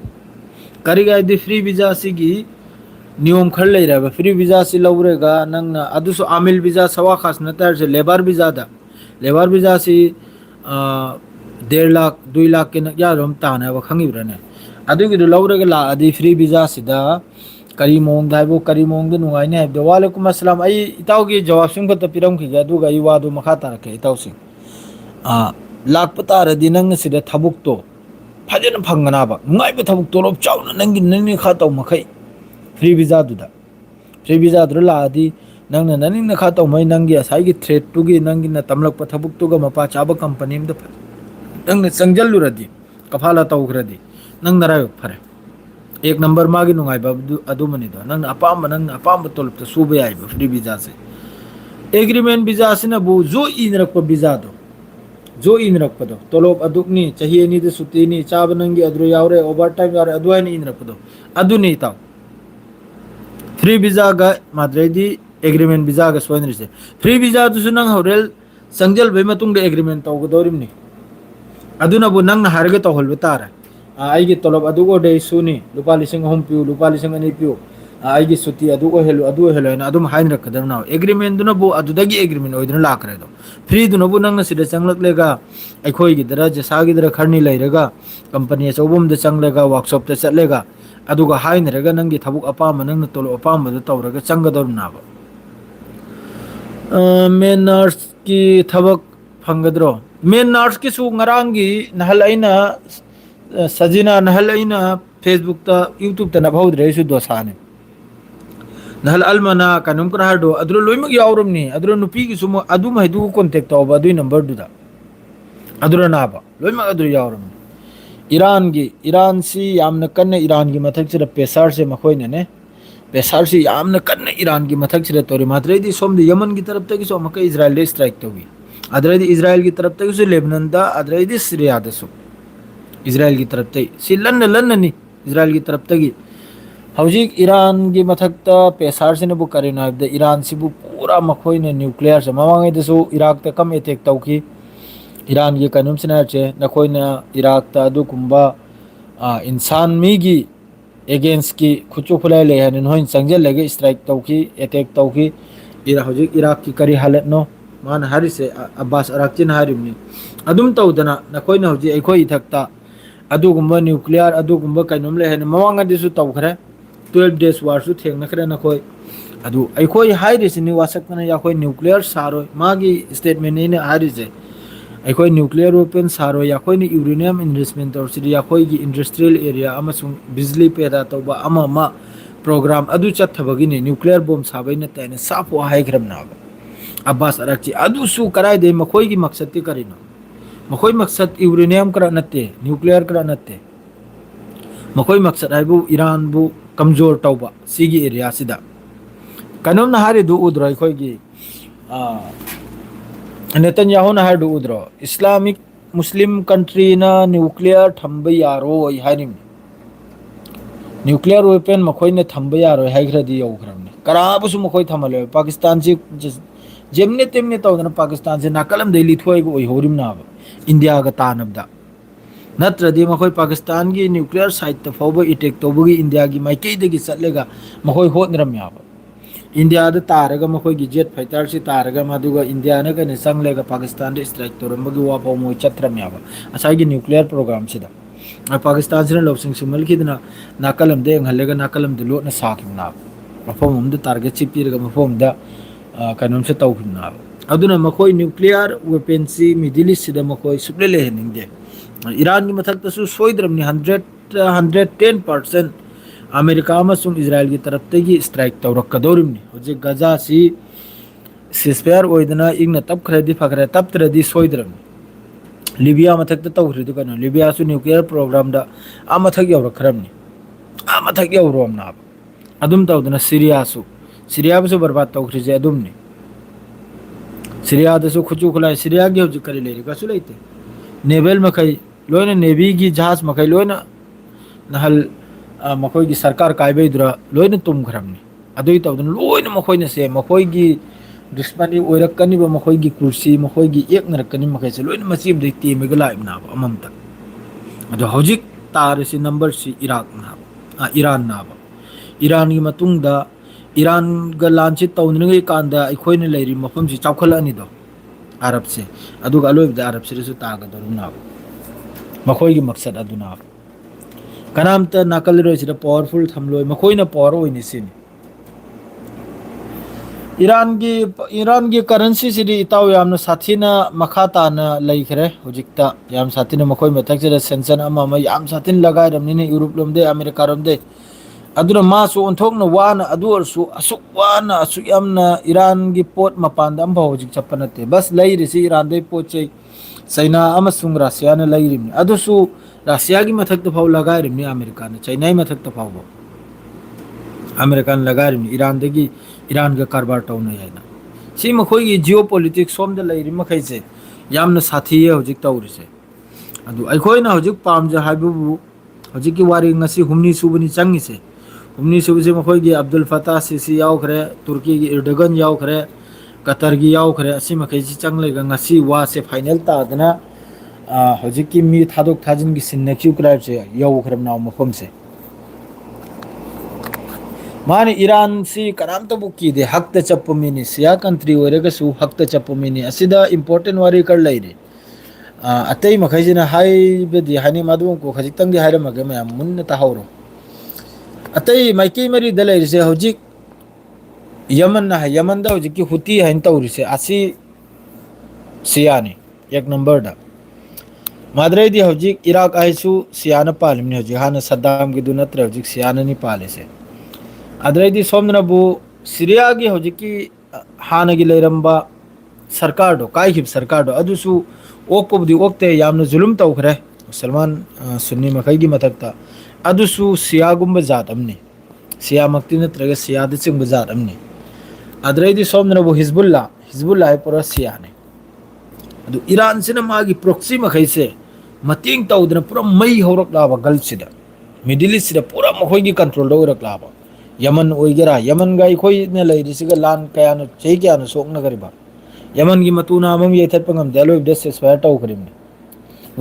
ꯀꯔꯤꯒꯤ ꯍꯥꯏꯗꯤ ꯐ꯭री ꯚꯤꯖꯥꯁꯤꯒꯤ ꯅꯤꯌꯣꯝ ꯈꯔ ꯂꯩꯔꯦꯕ ꯐ꯭री ꯚꯤꯖꯥꯁꯤ ꯂꯧꯔꯒ ꯅꯪꯅ ꯑꯗꯨꯁꯨ ꯑꯥꯃꯤꯜ ꯚꯤꯖꯥ ꯁꯋꯥ ꯈꯥꯁ ꯅꯠꯇ ꯍꯥꯏꯔꯤꯁꯦ ꯂꯦꯕꯔ ꯚꯤꯖꯥꯗ ꯂꯦꯕꯔ ꯚꯤꯖꯥꯁꯤ 1.5 lakh 2 lakh ꯀꯤ ꯌꯥꯔꯣꯝ ꯇꯥꯅꯕ ꯈꯪꯉꯤꯕ꯭ꯔꯅꯦ ꯑꯗꯨꯒꯤꯗꯨ ꯂꯧꯔꯒ ꯂꯥꯛꯑꯗꯤ ꯐ꯭री ꯚꯤꯖꯥꯁꯤꯗ ꯀꯔꯤ ꯃꯑꯣꯡꯗ ꯍꯥꯏꯕꯨ ꯀꯔꯤ ꯃꯑꯣꯡꯗ ꯅꯨꯡꯉꯥꯏꯅꯤ ꯍꯥꯏꯕꯗꯣ ꯋꯥꯂꯩꯀꯨꯝ ꯑꯁꯂꯥꯝ ꯑꯩ ꯏꯇꯥꯎꯒꯤ ꯖꯋꯥꯕꯁꯤꯡ ꯈꯛꯇ ꯄꯤꯔꯝꯈꯤꯒꯦ ꯑꯗꯨꯒ ꯑꯩ ꯋꯥꯗꯨ ꯃꯈꯥ ꯇꯥꯔꯛꯀꯦ ꯏꯇꯥꯎꯁꯤꯡ ꯂꯥꯛꯄ ꯇꯥꯔꯗꯤ ꯅꯪꯅ ꯁꯤꯗ ꯊꯕꯛꯇꯣ ꯐꯖꯅ ꯐꯪꯒꯅꯥꯕ ꯅꯨꯡꯉꯥꯏꯕ ꯊꯕꯛ ꯇꯣꯂꯣꯞ ꯆꯥꯎꯅ ꯅꯪꯒꯤ ꯈꯔ ꯇꯧ ꯃꯈꯩ ꯐ꯭री ꯚꯤꯖꯥꯗꯨꯗ ꯐ꯭री ꯚꯤꯖꯥꯗꯨꯗ ꯂꯥꯛꯑꯗꯤ ꯅꯪꯅ ꯅꯅꯤꯡꯅ ꯈꯔ ꯇꯧꯃꯩ ꯅꯪꯒꯤ ꯉꯁꯥꯏꯒꯤ ꯊ꯭ꯔꯦꯠꯇꯨꯒꯤ ꯅꯪꯒꯤꯅ ꯇꯝꯂꯛꯄ ꯊꯕꯛꯇꯨꯒ ꯃꯄꯥ ꯆꯥꯕ ꯀꯝꯄꯅꯤ ꯑꯃꯗ ꯅꯪꯅ ꯆꯪꯁꯤꯜꯂꯨꯔꯗꯤ ꯀꯐꯥꯂ ꯇꯧꯈ꯭ꯔꯗꯤ ꯅꯪ ꯅꯔꯥꯏꯕꯛ ꯐꯔꯦ एक नंबर मागी नुंगाइबा अदुमनिदो नंग अपाम तोलपता सुबा याइबा फ्री वीजा से एग्रीमेंट वीजा सिनबु जो इनरक्प वीजा दो जो इनरक्पदो तोलोप अदुकनी चाही एनी दे सुतीनी चाब नंगी अद्रु यावरे ओवर टाइम यावरे अदुआइनी इनरक्पदो अदुनी ताव फ्री वीजा गा माद्रेदी एग्रीमेंट वीजा गा सोइनरिसे फ्री वीजा दुसु नंग होरेल संजल बे मतुंग एग्रीमेंट तौगदोरिमनी अदुनबु नंग हारगे तौहलबा तारे आइगी तोलब अदुगो दे सुनी लुपा लिसिंग होम पिउ लुपा लिसिंग अनि पिउ आइगी सुती अदुगो हेलो ना अदुम हाइन रखदरना एग्रीमेंट दुनबु अदुदगी एग्रीमेंट ओइदुन लाखरेदो फ्री दुनबु नंग सिदा चंगलकलेगा अखोइगी दरा जसागी दरा खरनी लैरगा कंपनी अचौबम द चंगलेगा वर्कशॉप त चलेगा अदुगा हाइनरगा नंगी थबुक अपाम नंग तोलो अपाम द तौरगा चंगदरनाबो मेन नर्स की थबक फंगद्रो मेन नर्स की सु ngrangi nahal aina सजीना नहल अना फेसबुक यूट्यूब नभौद्रे दोसाने नहल अलमना कनुम कराडो अद्रो लोइमक यावरमनी अद्रो नुपी की सुम अदुम हैदु कांटेक्ट तौबा दुई नंबर दुदा अद्रो नाबा लोइमक अद्रो यावरमनी ईरान सी यामना कन्ने ईरान की मथक से पेसार से मखोइने ने पेसार से यामना कन्ने ईरान की मथक से तोरी मात्रेदी सोम यमन की तरफ तक सो मक इजराइल दे स्ट्राइक तोगी अद्रेदी इजराइल की तरफ तक सो लेबनान दा अद्रेदी सीरिया दसो इजराइल की तरफ से लन्नी इजराइल की तरफ तगी हौजिक ईरान की मथक्ता पेसार से नबु करेन हाबदे ईरान सिबु पूरा मखोइने न्यूक्लियर से ममांगैदसु इराक त कम अटैक तौखी ईरान की कनुम सिनाचे नखोइना इराक त अदुकुंबा इंसान मीगी एगेंस्ट की खुचु खुलाई ले हन होइन संजल लगे स्ट्राइक तौखी अटैक तौखी हौजिक इराक की करी हालत नो मान हारिसे अब्बास अराक्चिन हारिमनी अदुम तौदना नखोइना हौजि अखोइ इथक्ता अदुगुंबा न्यूक्लियर अदुगुंबा कनुम ले हन ममांगदिसु तौखरे 12 days war su थेंगनखरे नखोइ अदु अखोइ हाइरिसिनि वासकना याखोइ न्यूक्लियर सारोय मागी स्टेटमेंट ने हारिसे अखोइ न्यूक्लियर वेपन सारोय याखोइनि यूरेनियम इन्वेस्टमेंट तौरसिदि याखोइगी इंडस्ट्रियल एरिया अमसुंग बिजली पैदा तौबा अमा प्रोग्राम अदु चथबगिनि न्यूक्लियर बॉम्ब साबैना तैने साफो हाइग्रमनाबा अब्बास अराक्ची अदुसु कराइदे मखोइगी मकसदति करिनो मखोइ मकसद यूरेनियम करा नत्ते न्यूक्लियर करा नत्ते मखोइ मकसद हाइबु ईरान बु कमजोर तौबा सिगी एरिया सिदा कनम ना हारि दु उद्रो अखोइगी नेतन्याहु ना हारि दु उद्रो इस्लामिक मुस्लिम कंट्री ना न्यूक्लियर थंब यारो हारिम न्यूक्लियर वेपन मखोइ ने थंब यारो हाइग्रदी यौग्रमने कराबुसु मखोइ थमले पाकिस्तान जी ꯖꯦꯝꯅꯦ ꯇꯦꯝꯅꯦ ꯇꯧꯗꯅ ꯄꯥꯀꯤꯁꯇꯥꯟꯁꯦ ꯅꯥꯀꯜꯂꯝꯗꯩ ꯂꯤꯊꯣꯏꯒ ꯑꯣꯏꯍꯧꯔꯤꯕꯅꯥꯕ ꯏꯟꯗꯤꯌꯥꯒ ꯇꯥꯅꯕꯗ ꯅꯠꯇ꯭ꯔꯗꯤ ꯃꯈꯣꯏ ꯄꯥꯀꯤꯁꯇꯥꯟꯒꯤ ꯅ꯭ꯌꯨꯀ꯭ꯂꯤꯌꯔ ꯁꯥꯏꯠꯇ ꯐꯥꯎꯕ ꯏꯇꯦꯛ ꯇꯧꯕꯒꯤ ꯏꯟꯗꯤꯌꯥꯒꯤ ꯃꯥꯏꯀꯩꯗꯒꯤ ꯆꯠꯂꯒ ꯃꯈꯣꯏ ꯍꯣꯠꯅꯔꯝꯃꯦꯕ ꯏꯟꯗꯤꯌꯥꯗ ꯇꯥꯔꯒ ꯃꯈꯣꯏꯒꯤ ꯖꯦꯠ ꯐꯥꯏꯇꯔꯁꯤ ꯇꯥꯔꯒ ꯃꯗꯨꯒ ꯏꯟꯗꯤꯌꯥꯅ ꯀꯩꯅ ꯆꯪꯂꯒ ꯄꯥꯀꯤꯁꯇꯥꯟꯗ ꯏꯁꯇ꯭ꯔꯥꯏꯛ ꯇꯧꯔꯝꯕꯒꯤ ꯋꯥꯐꯥꯎ ꯃꯣꯏ ꯆꯠꯇ꯭ꯔꯝꯃꯦꯕ ꯉꯁꯥꯏꯒꯤ ꯅ꯭ꯌꯨꯀ꯭ꯂꯤꯌꯔ ꯄ꯭ꯔꯣꯒ꯭ꯔꯥꯝꯁꯤꯗ ꯄꯥꯀꯤꯁꯇꯥꯟꯁꯤꯅ ꯂꯧꯁꯤꯡ ꯁꯤꯡꯃꯟꯈꯤꯗꯅ ꯅꯥꯀꯜ ꯑꯃꯗ ꯌꯦꯡꯍꯜꯂꯒ ꯅꯥꯀꯜ ꯑꯃꯗ ꯂꯣꯠꯅ ꯁꯥꯈꯤꯕꯅꯦꯕ ꯃꯐꯝ ꯑꯃꯗ ꯇꯥꯔꯒꯦꯠꯁꯤ ꯄꯤꯔꯒ ꯃꯐꯝ ꯑꯃꯗ ꯀꯩꯅꯣꯝꯁꯤ ꯇꯧꯈꯤꯕꯅꯦꯕ ꯑꯗꯨꯅ ꯃꯈꯣꯏ ꯅ꯭ꯌꯨꯀ꯭ꯂꯤꯌꯥꯔ ꯋꯦꯄꯟꯁꯤ ꯃꯤꯗꯤꯜ ꯏꯁꯁꯤꯗ ꯃꯈꯣꯏ ꯁꯨꯛꯂꯩ ꯂꯩꯍꯟꯅꯤꯡꯗꯦ ꯏꯔꯥꯟꯒꯤ ꯃꯊꯛꯇꯁꯨ ꯁꯣꯏꯗ꯭ꯔꯕꯅꯤ 110% ꯑꯃꯦꯔꯤꯀꯥ ꯑꯃꯁꯨꯡ ꯏꯖꯔꯥꯏꯜꯒꯤ ꯇꯔꯞꯇꯒꯤ ꯏꯁꯇ꯭ꯔꯥꯏꯛ ꯇꯧꯔꯛꯀꯗꯧꯔꯤꯕꯅꯤ ꯍꯧꯖꯤꯛ ꯒꯖꯥꯁꯤ ꯁꯤꯁꯄꯤꯌꯥꯔ ꯑꯣꯏꯗꯅ ꯏꯪꯅ ꯇꯞꯈ꯭ꯔꯗꯤ ꯐꯈ꯭ꯔꯦ ꯇꯞꯇ꯭ꯔꯗꯤ ꯁꯣꯏꯗ꯭ꯔꯕꯅꯤ ꯂꯤꯕꯤꯌꯥ ꯃꯊꯛꯇ ꯇꯧꯈ꯭ꯔꯤꯗꯨ ꯀꯩꯅꯣ ꯂꯤꯕꯤꯌꯥꯁꯨ ꯅ꯭ꯌꯨꯀ꯭ꯂꯤꯌꯔ ꯄ꯭ꯔꯣꯒ꯭ꯔꯥꯝꯗ ꯃꯊꯛ ꯌꯧꯔꯛꯈ꯭ꯔꯕꯅꯤ ꯃꯊꯛ ꯌꯧꯔꯣꯝꯅꯕ ꯑꯗꯨꯝ ꯇꯧꯗꯅ ꯁꯤꯔꯤꯌꯥꯕꯨꯁꯨ ꯕꯔꯕꯥꯗ ꯇꯧꯈ꯭ꯔꯤꯁꯦ ꯑꯗꯨꯝꯅꯤ ꯁꯤꯔꯤꯌꯥꯗꯁꯨ ꯈꯨꯠꯁꯨ ꯈꯨꯠꯂꯥꯏ ꯁꯤꯔꯤꯌꯥꯒꯤ ꯍꯧꯖꯤꯛ ꯀꯔꯤ ꯂꯩꯔꯤ ꯀꯩꯁꯨ ꯂꯩꯇꯦ ꯅꯦꯚꯦꯜ ꯃꯈꯩ ꯂꯣꯏꯅ ꯅꯦꯚꯤꯒꯤ ꯖꯍꯥꯖ ꯃꯈꯩ ꯂꯣꯏꯅ ꯅꯍꯜ ꯃꯈꯣꯏꯒꯤ ꯁꯔꯀꯥꯔ ꯀꯥꯏꯕꯩꯗꯨꯗ ꯂꯣꯏꯅ ꯇꯨꯝꯈ꯭ꯔꯕꯅꯤ ꯑꯗꯨꯏ ꯇꯧꯗꯅ ꯂꯣꯏꯅ ꯃꯈꯣꯏꯅꯁꯦ ꯃꯈꯣꯏꯒꯤ ꯗꯨꯁꯃꯅꯤ ꯑꯣꯏꯔꯛꯀꯅꯤꯕ ꯃꯈꯣꯏꯒꯤ ꯀꯨꯔꯁꯤ ꯃꯈꯣꯏꯒꯤ ꯌꯦꯛꯅꯔꯛꯀꯅꯤ ꯃꯈꯩꯁꯦ ꯂꯣꯏꯅ ꯃꯆꯤ ꯑꯃꯗꯩ ꯇꯦꯝꯃꯒ ꯂꯥꯛꯏꯕꯅꯥꯕ ꯑꯃꯃꯝꯇ ꯑꯗꯣ ꯍꯧꯖꯤꯛ ꯇꯥꯔꯤꯁꯤ ꯅꯝꯕꯔꯁꯤ ꯏꯔꯥꯟ ꯅꯥꯕ ꯏꯔꯥꯟꯒꯤ ꯃꯇꯨꯡꯗ ꯏꯔꯥꯟꯒ ꯂꯥꯟꯁꯤ ꯇꯧꯅꯔꯤꯉꯩ ꯀꯥꯟꯗ ꯑꯩꯈꯣꯏꯅ ꯂꯩꯔꯤꯕ ꯃꯐꯝꯁꯤ ꯆꯥꯎꯈꯠꯂꯛꯑꯅꯤꯗꯣ ꯑꯔꯕꯁꯦ ꯑꯗꯨꯒ ꯑꯂꯣꯏꯕꯗ ꯑꯔꯕꯁꯤꯗꯁꯨ ꯇꯥꯒꯗꯧꯔꯤꯕꯅꯥꯕ ꯃꯈꯣꯏꯒꯤ ꯃꯛꯁꯠ ꯑꯗꯨꯅ ꯀꯅꯥꯝꯇ ꯅꯥꯀꯜꯂꯔꯣꯏꯁꯤꯗ ꯄꯋꯥꯔꯐꯨꯜ ꯊꯝꯂꯣꯏ ꯃꯈꯣꯏꯅ ꯄꯋꯥꯔ ꯑꯣꯏꯅꯤ ꯁꯤꯅꯤ ꯏꯔꯥꯟꯒꯤ ꯀꯔꯟꯁꯤꯁꯤꯗꯤ ꯏꯇꯥꯎ ꯌꯥꯝꯅ ꯁꯥꯊꯤꯅ ꯃꯈꯥ ꯇꯥꯅ ꯂꯩꯈ꯭ꯔꯦ ꯍꯧꯖꯤꯛꯇ ꯌꯥꯝ ꯁꯥꯊꯤꯅ ꯃꯈꯣꯏ ꯃꯊꯛꯁꯤꯗ ꯁꯦꯟꯁꯟ ꯑꯃ ꯌꯥꯝ ꯁꯥꯊꯤꯅ ꯂꯒꯥꯏꯔꯕꯅꯤꯅ ꯌꯨꯔꯣꯞ ꯂꯣꯝꯗꯩ ꯑꯃꯦꯔꯤꯀꯥꯔꯣꯝꯗꯩ ꯑꯗꯨꯅ ꯃꯥꯁꯨ ꯑꯣꯟꯊꯣꯛꯅ ꯋꯥꯅ ꯑꯗꯨ ꯑꯣꯏꯔꯁꯨ ꯑꯁꯨꯛ ꯋꯥꯅ ꯑꯁꯨꯛ ꯌꯥꯝꯅ ꯏꯔꯥꯟꯒꯤ ꯄꯣꯠ ꯃꯄꯥꯟꯗ ꯑꯃꯐꯥꯎ ꯍꯧꯖꯤꯛ ꯆꯠꯄ ꯅꯠꯇꯦ ꯕꯁ ꯂꯩꯔꯤꯁꯤ ꯏꯔꯥꯟꯗꯩ ꯄꯣꯠ ꯆꯩ ꯆꯩꯅꯥ ꯑꯃꯁꯨꯡ ꯔꯁꯤꯌꯥꯅ ꯂꯩꯔꯤꯕꯅꯤ ꯑꯗꯨꯁꯨ ꯔꯁꯤꯌꯥꯒꯤ ꯃꯊꯛꯇ ꯐꯥꯎ ꯂꯒꯥꯏꯔꯤꯕꯅꯤ ꯑꯃꯦꯔꯤꯀꯥꯅ ꯆꯩꯅꯥꯒꯤ ꯃꯊꯛꯇ ꯐꯥꯎꯕ ꯑꯃꯦꯔꯤꯀꯥꯅ ꯂꯒꯥꯏꯔꯤꯕꯅꯤ ꯏꯔꯥꯟꯗꯒꯤ ꯏꯔꯥꯟꯒ ꯀꯔꯕꯥꯔ ꯇꯧꯅꯩ ꯍꯥꯏꯅ ꯁꯤ ꯃꯈꯣꯏꯒꯤ ꯖꯤꯑꯣ ꯄꯣꯂꯤꯇꯤꯛꯁ ꯁꯣꯝꯗ ꯂꯩꯔꯤꯕ ꯃꯈꯩꯁꯦ ꯌꯥꯝꯅ ꯁꯥꯊꯤꯌꯦ ꯍꯧꯖꯤꯛ ꯇꯧꯔꯤꯁꯦ ꯑꯗꯨ ꯑꯩꯈꯣꯏꯅ ꯍꯧꯖꯤꯛ ꯄꯥꯝꯖ ꯍꯥꯏꯕꯕꯨ ꯍꯧꯖꯤꯛꯀꯤ ꯋꯥꯔꯤ ꯉꯁꯤ ꯍꯨꯝꯅꯤ ꯁꯨꯕꯅꯤ ꯆꯪꯉꯤꯁꯦ ꯍꯨꯝꯅꯤ ꯁꯨꯕꯁꯤ ꯃꯈꯣꯏꯒꯤ ꯑꯕꯗꯨꯜ ꯐꯇꯥ ꯁꯤꯁꯤ ꯌꯥꯎꯈ꯭ꯔꯦ ꯇꯨꯔꯀꯤꯒꯤ ꯏꯔꯗꯒꯟ ꯌꯥꯎꯈ꯭ꯔꯦ ꯀꯇꯔꯒꯤ ꯌꯥꯎꯈ꯭ꯔꯦ ꯑꯁꯤ ꯃꯈꯩꯁꯤ ꯆꯪꯂꯒ ꯉꯁꯤ ꯋꯥꯁꯦ ꯐꯥꯏꯅꯦꯜ ꯇꯥꯗꯅ ꯍꯧꯖꯤꯛꯀꯤ ꯃꯤ ꯊꯥꯗꯣꯛ ꯊꯥꯖꯤꯟꯒꯤ ꯁꯤꯟꯅꯈꯤꯕ ꯀ꯭ꯔꯥꯏꯞꯁꯦ ꯌꯧꯈ꯭ꯔꯕꯅ ꯃꯐꯝꯁꯦ ꯃꯥꯅ ꯏꯔꯥꯟꯁꯤ ꯀꯅꯥꯝꯇꯕꯨ ꯀꯤꯗꯦ ꯍꯛꯇ ꯆꯠꯄ ꯃꯤꯅꯤ ꯁꯤꯌꯥ ꯀꯟꯇ꯭ꯔꯤ ꯑꯣꯏꯔꯒꯁꯨ ꯍꯛꯇ ꯆꯠꯄ ꯃꯤꯅꯤ ꯑꯁꯤꯗ ꯏꯝꯄꯣꯔꯇꯦꯟ ꯋꯥꯔꯤ ꯈꯔ ꯂꯩꯔꯤ ꯑꯇꯩ ꯃꯈꯩꯁꯤꯅ ꯍꯥꯏꯕꯗꯤ ꯍꯥꯏꯅꯤ ꯃꯗꯨ ꯈꯖꯤꯛꯇꯪꯗꯤ ꯍꯥꯏꯔꯝꯃꯒꯦ ꯃꯌꯥꯝ ꯃꯨꯟꯅ ꯇꯥꯍꯧꯔꯣ ꯑꯇꯩ ꯃꯥꯏꯀꯩ ꯃꯔꯤꯗ ꯂꯩꯔꯤꯁꯦ ꯍꯧꯖꯤꯛ ꯌꯃꯟꯗ ꯍꯧꯖꯤꯛꯀꯤ ꯍꯨꯇꯤ ꯍꯥꯏꯅ ꯇꯧꯔꯤꯁꯦ ꯑꯁꯤ ꯁꯤꯌꯥꯅꯤ ꯌꯦꯛ ꯅꯝꯕꯔꯗ ꯃꯥꯗ꯭ꯔꯩꯗꯤ ꯍꯧꯖꯤꯛ ꯏꯔꯥꯛ ꯍꯥꯏꯁꯨ ꯁꯤꯌꯥꯅ ꯄꯥꯜꯂꯤꯕꯅꯤ ꯍꯧꯖꯤꯛ ꯍꯥꯟꯅ ꯁꯗꯥꯝꯒꯤꯗꯨ ꯅꯠꯇ꯭ꯔꯦ ꯍꯧꯖꯤꯛ ꯁꯤꯌꯥꯅꯅꯤ ꯄꯥꯜꯂꯤꯁꯦ ꯑꯗꯩꯗꯤ ꯁꯣꯝꯗꯅꯕꯨ ꯁꯤꯔꯤꯌꯥꯒꯤ ꯍꯧꯖꯤꯛꯀꯤ ꯍꯥꯟꯅꯒꯤ ꯂꯩꯔꯝꯕ ꯁꯔꯀꯥꯔꯗꯣ ꯀꯥꯏꯈꯤꯕ ꯁꯔꯀꯥꯔꯗꯣ ꯑꯗꯨꯁꯨ ꯑꯣꯛꯄꯕꯨꯗꯤ ꯑꯣꯛꯇꯦ ꯌꯥꯝꯅ ꯖꯨꯂꯨꯝ ꯇꯧꯈ꯭ꯔꯦ ꯁꯜꯃꯥꯟ ꯁꯨꯟꯅꯤ ꯃꯈꯩꯒꯤ ꯃꯊꯛꯇ ꯑꯗꯨꯁꯨ ꯁꯤꯌꯥꯒꯨꯝꯕ ꯖꯥꯠ ꯑꯃꯅꯤ ꯁꯤꯌꯥꯃꯛꯇꯤ ꯅꯠꯇ꯭ꯔꯒ ꯁꯤꯌꯥꯗ ꯆꯤꯡꯕ ꯖꯥꯠ ꯑꯃꯅꯤ ꯑꯗꯩꯗꯤ ꯁꯣꯝꯗꯅꯕꯨ ꯍꯤꯖꯕꯨꯜꯂꯥ ꯍꯥꯏ ꯄꯨꯔꯥ ꯁꯤꯌꯥꯅꯤ ꯑꯗꯨ ꯏꯔꯥꯟꯁꯤꯅ ꯃꯥꯒꯤ ꯄ꯭ꯔꯣꯛꯁꯤ ꯃꯈꯩꯁꯦ ꯃꯇꯦꯡ ꯇꯧꯗꯅ ꯄꯨꯔꯥ ꯃꯩ ꯍꯧꯔꯛꯂꯕ ꯒꯜꯐꯁꯤꯗ ꯃꯤꯗꯤꯜ ꯏꯁꯁꯤꯗ ꯄꯨꯔꯥ ꯃꯈꯣꯏꯒꯤ ꯀꯟꯇ꯭ꯔꯣꯜꯗ ꯑꯣꯏꯔꯛꯂꯕ ꯌꯃꯟ ꯑꯣꯏꯒꯦꯔꯥ ꯌꯃꯟꯒ ꯑꯩꯈꯣꯏꯅ ꯂꯩꯔꯤꯁꯤꯒ ꯂꯥꯟ ꯀꯌꯥꯅ ꯆꯍꯤ ꯀꯌꯥꯅ ꯁꯣꯛꯅꯈ꯭ꯔꯤꯕ ꯌꯃꯟꯒꯤ ꯃꯇꯨ ꯅꯥꯝ ꯑꯃ ꯌꯩꯊꯠꯄ ꯉꯝꯗꯦ ꯑꯔꯣꯏꯕꯗ ꯁꯦꯁꯐꯥꯌꯔ ꯇꯧꯈ꯭ꯔꯤꯕꯅꯤ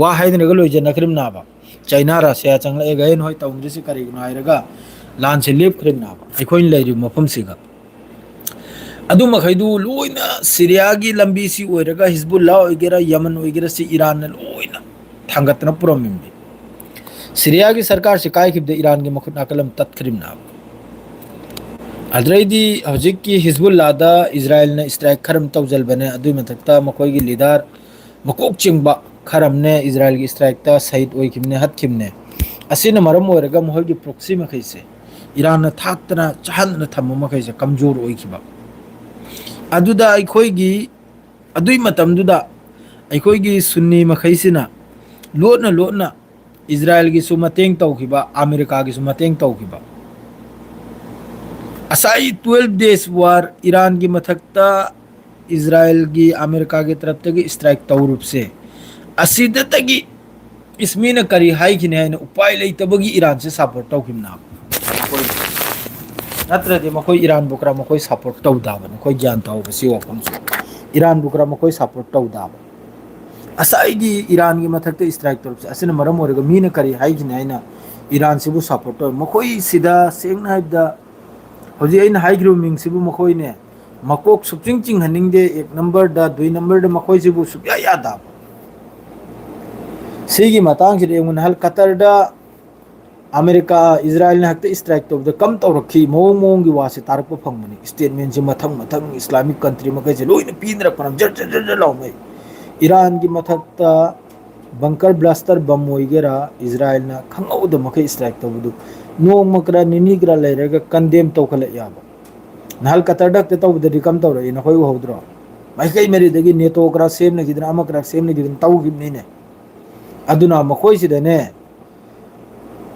ꯋꯥ ꯍꯥꯏꯗꯅꯒ ꯂꯣꯏꯖꯟꯅꯈ꯭ꯔꯤꯕ ꯅꯥꯕ ꯆꯩꯅꯥ ꯔꯁꯤꯌꯥ ꯆꯪꯂꯛꯑꯦꯒ ꯅꯣꯏ ꯇꯧꯗ꯭ꯔꯤꯁꯤ ꯀꯔꯤꯒꯤꯅꯣ ꯍꯥꯏꯔꯒ ꯂꯥꯟꯁꯦ ꯂꯦꯞꯈ꯭ꯔꯤꯕꯅꯦꯕ ꯑꯩꯈꯣꯏꯅ ꯂꯩꯔꯤꯕ ꯃꯐꯝꯁꯤꯒ ꯑꯗꯨ ꯃꯈꯩꯗꯨ ꯂꯣꯏꯅ ꯁꯤꯔꯤꯌꯥꯒꯤ ꯂꯝꯕꯤꯁꯤ ꯑꯣꯏꯔꯒ ꯍꯤꯖꯕꯨꯜꯂꯥ ꯑꯣꯏꯒꯦꯔꯥ ꯌꯃꯟ ꯑꯣꯏꯒꯦꯔꯥ ꯁꯤ ꯏꯔꯥꯟꯅ ꯂꯣꯏꯅ ꯊꯥꯡꯒꯠꯇꯅ ꯄꯨꯔꯝꯃꯤꯕꯅꯤ ꯁꯤꯔꯤꯌꯥꯒꯤ ꯁꯔꯀꯥꯔꯁꯤ ꯀꯥꯏꯈꯤꯕꯗ ꯏꯔꯥꯟꯒꯤ ꯃꯈꯨꯠ ꯅꯥꯀꯜ ꯑꯃ ꯇꯠꯈ꯭ꯔꯤꯕꯅꯦꯕ ꯑꯗꯩꯗꯤ ꯍꯧꯖꯤꯛꯀꯤ ꯍꯤꯖꯕꯨꯜꯂꯥꯗ ꯏꯖꯔꯥꯏꯜꯅ ꯏꯁꯇ꯭ꯔꯥꯏꯛ ꯈꯔ ꯇꯧꯁꯤꯟꯕꯅꯦ ꯑꯗꯨꯏ ꯃꯊꯛꯇ ꯃꯈꯣꯏꯒꯤ ꯂꯤꯗꯔ ꯃꯀꯣꯛ ꯆꯤꯡꯕ ꯈꯔ ꯑꯃꯅꯦ ꯏꯖꯔꯥꯏꯜꯒꯤ ꯏꯁꯇ꯭ꯔꯥꯏꯛꯇ ꯁꯍꯤꯠ ꯑꯣꯏꯈꯤꯕꯅꯦ ꯍꯥꯠꯈꯤꯕꯅꯦ ꯑꯁꯤꯅ ꯃꯔꯝ ꯑꯣꯏꯔꯒ ꯃꯈꯣꯏꯒꯤ ꯄ꯭ꯔꯣꯛꯁꯤ ꯃꯈꯩꯁꯦ ꯏꯔꯥꯟꯅ ꯊꯥꯛꯇꯅ ꯆꯥꯍꯟꯗꯅ ꯊꯝꯕ ꯃꯈꯩꯁꯦ ꯀꯝꯖꯣꯔ ꯑꯣꯏꯈꯤꯕ ꯑꯗꯨꯗ ꯑꯗꯨꯏ ꯃꯇꯝꯗꯨꯗ ꯑꯩꯈꯣꯏꯒꯤ ꯁꯨꯟꯅꯤ ꯃꯈꯩꯁꯤꯅ ꯂꯣꯠꯅ ꯂꯣꯠꯅ ꯏꯖꯔꯥꯏꯜꯒꯤꯁꯨ ꯃꯇꯦꯡ ꯇꯧꯈꯤꯕ ꯑꯃꯦꯔꯤꯀꯥꯒꯤꯁꯨ ꯃꯇꯦꯡ ꯇꯧꯈꯤꯕ ꯉꯁꯥꯏ 12 days ꯋꯥꯔ ꯏꯔꯥꯟꯒꯤ ꯃꯊꯛꯇ ꯏꯖꯔꯥꯏꯜꯒꯤ ꯑꯃꯦꯔꯤꯀꯥꯒꯤ ꯇꯔꯞꯇꯒꯤ ꯏꯁꯇ꯭ꯔꯥꯏꯛ ꯇꯧꯔꯨꯕꯁꯦ ꯑꯁꯤꯗꯇꯒꯤ ꯏꯁꯃꯤꯅ ꯀꯔꯤ ꯍꯥꯏꯈꯤꯅꯤ ꯍꯥꯏꯅ ꯎꯄꯥꯏ ꯂꯩꯇꯕꯒꯤ ꯏꯔꯥꯟꯁꯦ ꯁꯞꯄꯣꯔꯠ ꯇꯧꯈꯤꯕꯅ ꯅꯠꯇ꯭ꯔꯗꯤ ꯃꯈꯣꯏ ꯏꯔꯥꯟꯕꯨ ꯈꯔ ꯃꯈꯣꯏ ꯁꯞꯄꯣꯔꯠ ꯇꯧꯗꯕꯅꯤ ꯑꯩꯈꯣꯏ ꯒ꯭ꯌꯥꯟ ꯇꯥꯍꯧꯕ ꯁꯤ ꯋꯥꯐꯝꯁꯦ ꯏꯔꯥꯟ ꯕꯨ ꯈꯔ ꯃꯈꯣꯏ ꯁꯞꯄꯣꯔꯠ ꯇꯧꯗꯕ ꯑꯁꯥꯏꯒꯤ ꯏꯔꯥꯟꯒꯤ ꯃꯊꯛꯇ ꯏꯁꯇ꯭ꯔꯥꯏꯛ ꯇꯧꯔꯛꯄꯁꯦ ꯑꯁꯤꯅ ꯃꯔꯝ ꯑꯣꯏꯔꯒ ꯃꯤꯅ ꯀꯔꯤ ꯍꯥꯏꯈꯤꯅꯤ ꯍꯥꯏꯅ ꯏꯔꯥꯟꯁꯤꯕꯨ ꯁꯞꯄꯣꯔꯠ ꯇꯧꯋꯤ ꯃꯈꯣꯏꯁꯤꯗ ꯁꯦꯡꯅ ꯍꯥꯏꯕꯗ ꯍꯧꯖꯤꯛ ꯑꯩꯅ ꯍꯥꯏꯈ꯭ꯔꯤꯕ ꯃꯤꯡꯁꯤꯕꯨ ꯃꯈꯣꯏꯅꯦ ꯃꯀꯣꯛ ꯁꯨꯛꯆꯤꯡ ꯆꯤꯡꯍꯟꯅꯤꯡꯗꯦ 1 ꯅꯝꯕꯔꯗ 2 ꯅꯝꯕꯔꯗ ꯃꯈꯣꯏꯁꯤꯕꯨ ꯁꯨꯛꯌꯥ ꯌꯥꯗꯕ ꯁꯤꯒꯤ ꯃꯇꯥꯡꯁꯤꯗ ꯌꯦꯡꯉꯨ ꯅꯍꯥꯟ ꯀꯇꯔꯗ ꯑꯃꯦꯔꯤꯀꯥ ꯏꯖ꯭ꯔꯥꯏꯜꯅ ꯍꯦꯛꯇ ꯏꯁꯇ꯭ꯔꯥꯏꯛ ꯇꯧꯕꯗ ꯀꯝ ꯇꯧꯔꯛꯈꯤ ꯃꯑꯣꯡꯒꯤ ꯋꯥꯁꯦ ꯇꯥꯔꯛꯄ ꯐꯪꯕꯅꯤ ꯏꯁꯇꯦꯠꯃꯦꯟꯁꯦ ꯃꯊꯪ ꯃꯊꯪ ꯏꯁꯂꯥꯃꯤक ꯀꯟꯇ꯭ꯔꯤ ꯃꯈꯩꯁꯦ ꯂꯣꯏꯅ ꯄꯤꯅꯔꯛꯄꯅ ꯖꯔ ꯖꯔ ꯖꯔ ꯂꯥꯎꯅꯩ ꯏꯔꯥꯟꯒꯤ ꯃꯊꯛꯇ ꯕꯪꯀꯔ ꯕ꯭ꯂꯥꯁꯇꯔ ꯕꯝ ꯑꯣꯏꯒꯦꯔꯥ ꯏꯖ꯭ꯔꯥꯏꯜꯅ ꯈꯪꯍꯧꯗ ꯃꯈꯩ ꯏꯁꯇ꯭ꯔꯥꯏꯛ ꯇꯧꯕꯗꯨ ꯅꯣꯡꯃ ꯈꯔ ꯅꯤꯅꯤ ꯈꯔ ꯂꯩꯔꯒ ꯀꯟꯗꯦꯝ ꯇꯧꯈꯠꯂꯛ ꯌꯥꯕ ꯅꯍꯥꯟ ꯀꯇꯔꯗ ꯍꯦꯛꯇ ꯇꯧꯕꯗꯗꯤ ꯀꯝ ꯇꯧꯔꯛꯏ ꯅꯈꯣꯏ ꯎꯍꯧꯗ꯭ꯔꯣ ꯃꯥꯏꯀꯩ ꯃꯔꯤꯗꯒꯤ ꯅꯦꯇꯣ ꯈꯔ ꯁꯦꯝꯅꯈꯤꯗꯅ ꯑꯃ ꯈꯔ ꯁꯦꯝꯅꯈꯤꯗꯅ ꯇꯧꯈꯤꯕꯅꯤꯅꯦ ꯑꯗꯨꯅ ꯃꯈꯣꯏꯁꯤꯗꯅꯦ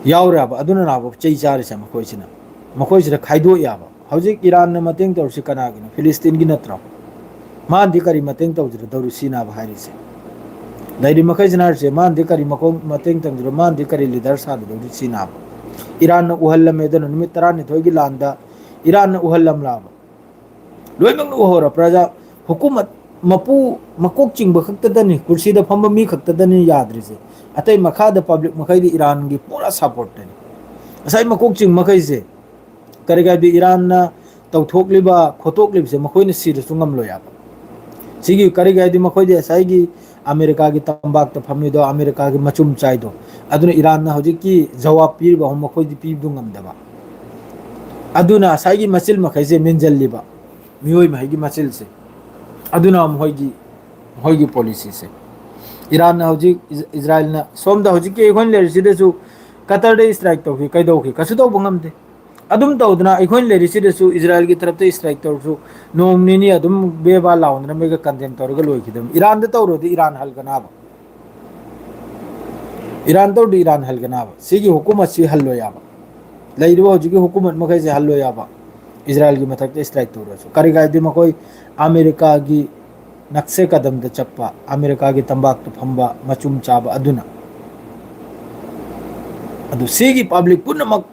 ꯌꯥꯎꯔꯦꯕ ꯑꯗꯨꯅ ꯅꯥꯕ ꯆꯩ ꯆꯥꯔꯤꯁꯦ ꯃꯈꯣꯏꯁꯤꯗ ꯈꯥꯏꯗꯣꯛ ꯌꯥꯕ ꯍꯧꯖꯤꯛ ꯏꯔꯥꯟꯅ ꯃꯇꯦꯡ ꯇꯧꯔꯤꯁꯤ ꯀꯅꯥꯒꯤꯅꯣ ꯐꯤꯂꯤꯁꯇꯤꯟꯒꯤ ꯅꯠꯇ꯭ꯔꯣ ꯃꯥꯅꯗꯤ ꯀꯔꯤ ꯃꯇꯦꯡ ꯇꯧꯖꯔꯗꯧꯔꯤ ꯁꯤꯅꯥꯕ ꯍꯥꯏꯔꯤꯁꯦ ꯂꯩꯔꯤ ꯃꯈꯩꯁꯤꯅ ꯍꯥꯏꯔꯤꯁꯦ ꯃꯥꯅꯗꯤ ꯀꯔꯤ ꯃꯇꯦꯡ ꯇꯧꯖꯔꯣ ꯃꯥꯅꯗꯤ ꯀꯔꯤ ꯂꯤꯗꯔ ꯁꯥꯗꯗꯧꯔꯤ ꯁꯤꯅꯥꯕ ꯏꯔꯥꯟꯅ ꯎꯍꯜꯂꯝꯃꯦ ꯑꯗꯨꯅ ꯅꯨꯃꯤꯠ 12ꯒꯤ ꯂꯥꯟꯗ ꯏꯔꯥꯟꯅ ꯎꯍꯜꯂꯝꯂꯕ ꯂꯣꯏꯅꯃꯛꯅ ꯎꯍꯧꯔ ꯄ꯭ꯔꯖꯥ ꯍꯨꯀꯨꯃꯠ ꯃꯀꯣꯛ ꯆꯤꯡꯕ ꯈꯛꯇꯗꯅꯤ ꯀꯨꯔꯁꯤꯗ ꯐꯝꯕ ꯃꯤ ꯈꯛꯇꯗꯅꯤ ꯌꯥꯗ꯭ꯔꯤꯁꯦ ꯑꯇꯩ ꯃꯈꯥꯗ ꯄꯕ꯭ꯂꯤꯛ ꯃꯈꯩꯗꯤ ꯏꯔꯥꯟꯒꯤ ꯄꯨꯔꯥ ꯁꯞꯄꯣꯔꯠꯇꯅꯤ ꯉꯁꯥꯏ ꯃꯀꯣꯛ ꯆꯤꯡ ꯃꯈꯩꯁꯦ ꯀꯔꯤꯒꯤꯗꯤ ꯏꯔꯥꯟꯅ ꯇꯧꯊꯣꯛꯂꯤꯕ ꯈꯣꯠꯇꯣꯛꯂꯤꯕꯁꯦ ꯃꯈꯣꯏꯅ ꯁꯤꯔꯁꯨ ꯉꯝꯂꯣꯏ ꯌꯥꯕ ꯁꯤꯒꯤ ꯀꯔꯤꯒꯤ ꯍꯥꯏꯗꯤ ꯃꯈꯣꯏꯗꯤ ꯉꯁꯥꯏꯒꯤ ꯑꯃꯦꯔꯤꯀꯥꯒꯤ ꯇꯝꯄꯥꯛꯇ ꯐꯝꯃꯤꯗꯣ ꯑꯃꯦꯔꯤꯀꯥꯒꯤ ꯃꯆꯨꯝ ꯆꯥꯏꯗꯣ ꯑꯗꯨꯅ ꯏꯔꯥꯟꯅ ꯍꯧꯖꯤꯛꯀꯤ ꯖꯋꯥꯕ ꯄꯤꯔꯤꯕ ꯃꯈꯣꯏꯗꯤ ꯄꯤꯕꯗꯨ ꯉꯝꯗꯕ ꯑꯗꯨꯅ ꯉꯁꯥꯏꯒꯤ ꯃꯆꯤꯜ ꯃꯈꯩꯁꯦ ꯃꯦꯟꯁꯤꯜꯂꯤꯕ ꯃꯤꯑꯣꯏ ꯃꯍꯩꯒꯤ ꯃꯆꯤꯜꯁꯦ ꯑꯗꯨꯅ ꯃꯈꯣꯏꯒꯤ ꯄꯣꯂꯤꯁꯤꯁꯦ ꯏꯔꯥꯟꯅ ꯍꯧꯖꯤꯛ ꯏꯖ꯭ꯔꯥꯏꯜꯅ ꯁꯣꯝꯗ ꯍꯧꯖꯤꯛꯀꯤ ꯑꯩꯈꯣꯏꯅ ꯂꯩꯔꯤꯁꯤꯗꯁꯨ ꯀꯇꯔꯗ ꯏꯁꯇ꯭ꯔꯥꯏꯛ ꯇꯧꯈꯤ ꯀꯩꯗꯧꯈꯤ ꯀꯩꯁꯨ ꯇꯧꯕ ꯉꯝꯗꯦ ꯑꯗꯨꯝ ꯇꯧꯗꯅ ꯑꯩꯈꯣꯏꯅ ꯂꯩꯔꯤꯁꯤꯗꯁꯨ ꯏꯖ꯭ꯔꯥꯏꯜꯒꯤ ꯇꯔꯞꯇ ꯏꯁꯇ꯭ꯔꯥꯏꯛ ꯇꯧꯔꯁꯨ ꯅꯣꯡ ꯅꯤꯅꯤ ꯑꯗꯨꯝ ꯕꯦꯕꯥ ꯂꯥꯎꯅꯗꯅ ꯃꯣꯏꯒ ꯀꯟꯗꯦꯝ ꯇꯧꯔꯒ ꯂꯣꯏꯈꯤꯗꯕꯅꯤ ꯏꯔꯥꯟꯗ ꯇꯧꯔꯨꯔꯗꯤ ꯏꯔꯥꯟ ꯍꯜꯒꯅꯥꯕ ꯏꯔꯥꯟ ꯇꯧꯔꯗꯤ ꯏꯔꯥꯟ ꯍꯜꯒꯅꯥꯕ ꯁꯤꯒꯤ ꯍꯨꯀꯨꯃꯠꯁꯤ ꯍꯜꯂꯣꯏ ꯌꯥꯕ ꯂꯩꯔꯤꯕ ꯍꯧꯖꯤꯛꯀꯤ ꯍꯨꯀꯨꯃꯠ ꯃꯈꯩꯁꯦ ꯍꯜꯂꯣꯏ ꯌꯥꯕ ꯏꯖ꯭ꯔꯥꯏꯜꯒꯤ ꯃꯊꯛꯇ ꯏꯁꯇ꯭ꯔꯥꯏꯛ ꯇꯧꯔꯁꯨ ꯀꯔꯤꯒꯤꯗꯤ ꯃꯈꯣꯏ ꯑꯃꯦꯔꯤꯀꯥꯒꯤ ꯅꯛꯁꯦ ꯀꯗꯝꯗ ꯆꯠꯄ ꯑꯃꯦꯔꯤꯀꯥꯒꯤ ꯇꯝꯄꯥꯛꯇ ꯐꯝꯕ ꯃꯆꯨꯝ ꯆꯥꯕ ꯑꯗꯨꯅ ꯑꯗꯨ ꯁꯤꯒꯤ ꯄꯕ꯭ꯂꯤꯛ ꯄꯨꯝꯅꯃꯛ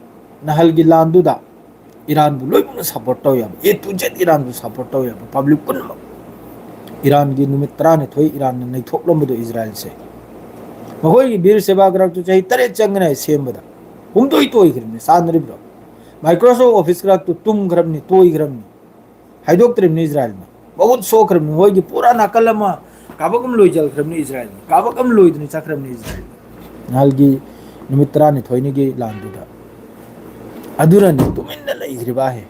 ꯅꯍꯜꯒꯤ ꯂꯥꯟꯗꯨꯗ ꯏꯔꯥꯟꯕꯨ ꯂꯣꯏꯅꯃꯛꯅ ꯁꯞꯄꯣꯔꯠ ꯇꯧ ꯌꯥꯕ A to Z ꯏꯔꯥꯟꯕꯨ ꯁꯞꯄꯣꯔꯠ ꯇꯧ ꯌꯥꯕ ꯄꯕ꯭ꯂꯤꯛ ꯄꯨꯝꯅꯃꯛ ꯏꯔꯥꯟꯒꯤ ꯅꯨꯃꯤꯠ 12 ꯏꯔꯥꯟꯅ ꯅꯩꯊꯣꯛꯂꯝꯕꯗꯣ ꯏꯖ꯭ꯔꯥꯏꯜꯁꯦ ꯃꯈꯣꯏꯒꯤ ꯕꯤꯔ ꯁꯦꯕꯥꯒ꯭ꯔꯛꯇꯨ ꯆꯍꯤ 8 ꯆꯪꯒꯅꯤ ꯁꯦꯝꯕꯗ ꯄꯨꯡꯇꯣꯏ ꯇꯣꯏꯈ꯭ꯔꯕꯅꯤ ꯁꯥꯟꯅꯔꯤꯕ꯭ꯔꯣ ꯃꯥꯏꯀ꯭ꯔꯣꯁꯣꯐ ꯑꯣꯐꯤꯁ ꯒ꯭ꯔꯛꯇꯨ ꯇꯨꯝꯈ꯭ꯔꯕꯅꯤ ꯇꯣꯏꯈ꯭ꯔꯕꯅꯤ ꯍꯥꯏꯗꯣꯛꯇ꯭ꯔꯤꯕꯅꯤ ꯏꯖ꯭ꯔꯥꯏꯜꯅ ꯃꯍꯨꯠ ꯁꯣꯛꯈ꯭ꯔꯕꯅꯤ ꯃꯈꯣꯏꯒꯤ ꯄꯨꯔꯥ ꯅꯥꯀꯜ ꯑꯃ ꯀꯥꯕꯛ ꯑꯃ ꯂꯣꯏꯖꯤꯟꯈ꯭ꯔꯕꯅꯤ ꯏꯖ꯭ꯔꯥꯏꯜꯅ ꯀꯥꯕꯛ ꯑꯃ ꯂꯣꯏꯗꯨꯅ ꯆꯠꯈ꯭ꯔꯕꯅꯤ ꯏꯖ꯭ꯔꯥꯏꯜ ꯅꯍꯥꯟꯒꯤ ꯅꯨꯃꯤꯠ 12ꯒꯤ ꯂꯥꯟꯗꯨꯗ ꯑꯗꯨꯅꯅꯤ ꯇꯨꯃꯤꯟꯅ ꯂꯩꯈ꯭ꯔꯤꯕꯍꯦ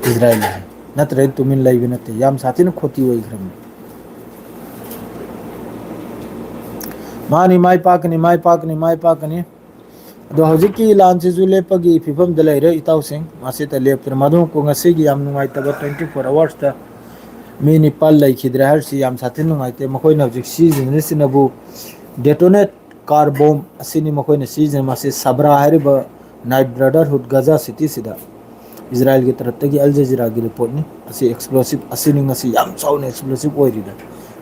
इजराइल है नत्र तुमिन लैबे नते याम साथिन खोती ओइख्रम मानी माई पाकनी अदो हजिकी लानसिजु लेपगी फिफम द लेरे इताउसिंग मासिता लेप्तर मदु को ngasiगी याम नुंगाइतबा 24 hours ता मी निपाल लैखिद्रे हरसि याम साथिन नुंगाइते मखोइना हजिक सिजिने सिनबु डेटोनेट कार बॉम्ब असिनी मखोइना सिजिने मासे सबरा हारिबा नाइट ब्रदरहुड गजा सिटी सिदा इजराइल की तरफ तक अल जजीरा की रिपोर्ट ने असी एक्सप्लोसिव असी निंगसी याम चाउन एक्सप्लोसिव ओइरिदा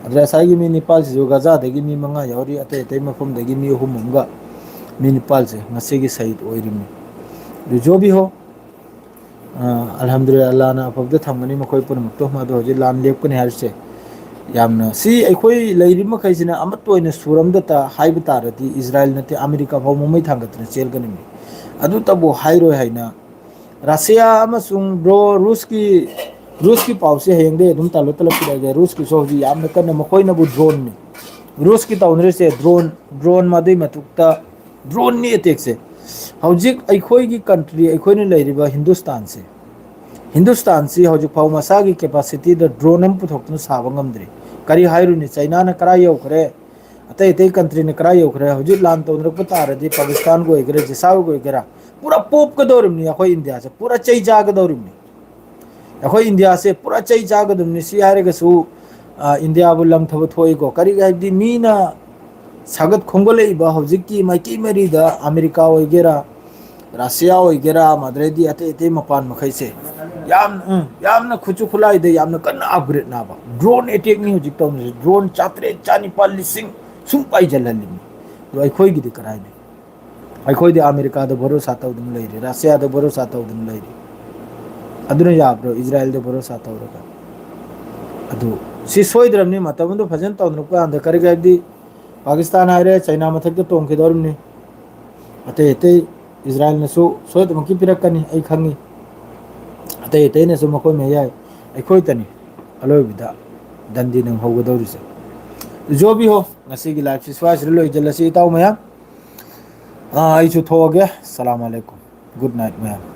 अदरा साइगी मी नेपाल से जो गजा देगी मी मंगा यावरी अते अते मफम देगी मी हुमुंगा मी नेपाल से ngasi की शहीद ओइरिमी जो भी हो अल्हम्दुलिल्लाह अल्लाह ना अफबद थमनी मखोय पुनमक तो मा दो जे लान लेपकने हरसे यामना सी अखोय लैरि मखैसिना अमत ओइना सुरमदता हाइब तारती इजराइल नते अमेरिका फाव मुमै थांगतने चेलगनि अदु तबो हाइरोय हाइना रसिया अमसुंग ब्रो रूस की पाव से हेंगे अदुम तालो तलब पिरागे रूस की सोजी यामना कन्ना मखोयना बु ड्रोन नि रूस की ताउनरे से ड्रोन मादे मतुक्ता ड्रोन नि अटैक से हौजिक अखोय की कंट्री अखोयने लैरिबा हिंदुस्तान से हौजिक फाव मसागी कैपेसिटी द ड्रोन हम पुथोक्तन साबा ngamdri करी हाइरुनि चाइना ना करा यौखरे अतै अतै कंट्री ने करा यौखरे हौजिक लान तौनरक तारदि पाकिस्तान को एगरे जिसाव को एगरा पूरा पोप कदौरिमनि अखोय इंडिया से पूरा चै जागदौरिमनि अखोय इंडिया से पूरा चै जागदुमनि सि हारगसु इंडिया बु लंथब थोइको करी गाइदि मीना सागत खोंगलेइबा हौजिककी माइकी मरीदा अमेरिका ओइगेरा रसिया ओइगेरा मद्रेदी अतै अतै मपान मखैसे यामना खुचु खुलाइदे यामना कन्ना अपग्रेड नाबा ड्रोन अटैक नि हौजिक तौन ड्रोन 4,4,5 लिसिंग सुम पाइजललिमि दो अखोयगिदि कराइने अखोयदि अमेरिका द भरोसा तौदुम लैरि रसिया द भरोसा तौदुम लैरि अदुना याब्रो इजराइल द भरोसा तौरगा ꯑꯗꯨ ꯁꯤ ꯁꯣꯏꯗ꯭ꯔꯕꯅꯤ ꯃꯇꯝ ꯑꯗꯨ ꯐꯖꯅ ꯇꯧꯅꯔꯛꯄ ꯀꯥꯟꯗ ꯀꯔꯤꯒꯤ ꯍꯥꯏꯕꯗꯤ ꯄꯥꯀꯤꯁꯇꯥꯟ ꯍꯥꯏꯔꯦ ꯆꯩꯅꯥ ꯃꯊꯛꯇ ꯇꯣꯡꯈꯤꯗꯧꯔꯤꯕꯅꯤ ꯑꯇꯩ ꯑꯇꯩ ꯏꯖꯔꯥꯏꯜꯅꯁꯨ ꯁꯣꯏꯗꯅꯃꯛꯀꯤ ꯄꯤꯔꯛꯀꯅꯤ ꯑꯩ ꯈꯪꯉꯤ ꯑꯇꯩ ꯑꯇꯩꯅꯁꯨ ꯃꯈꯣꯏ ꯃꯌꯥꯏ ꯑꯩꯈꯣꯏꯇꯅꯤ ꯑꯔꯣꯏꯕꯗ ꯗꯟꯗꯤ ꯅꯪꯍꯧꯒꯗꯧꯔꯤꯁꯦ ꯖꯣꯕꯤ ꯍꯣ ꯉꯁꯤꯒꯤ ꯂꯥꯏꯐꯁꯤ ꯁ꯭ꯋꯥꯏꯁꯤꯗ ꯂꯣꯏꯁꯤꯜꯂꯁꯤ ꯏꯇꯥꯎ ꯃꯌꯥꯝ ꯑꯩꯁꯨ ꯊꯣꯛꯑꯒꯦ ꯁꯂꯥꯝ ꯑꯂꯩꯀꯨꯝ ꯒꯨꯗ ꯅꯥꯏꯠ ꯃꯌꯥꯝ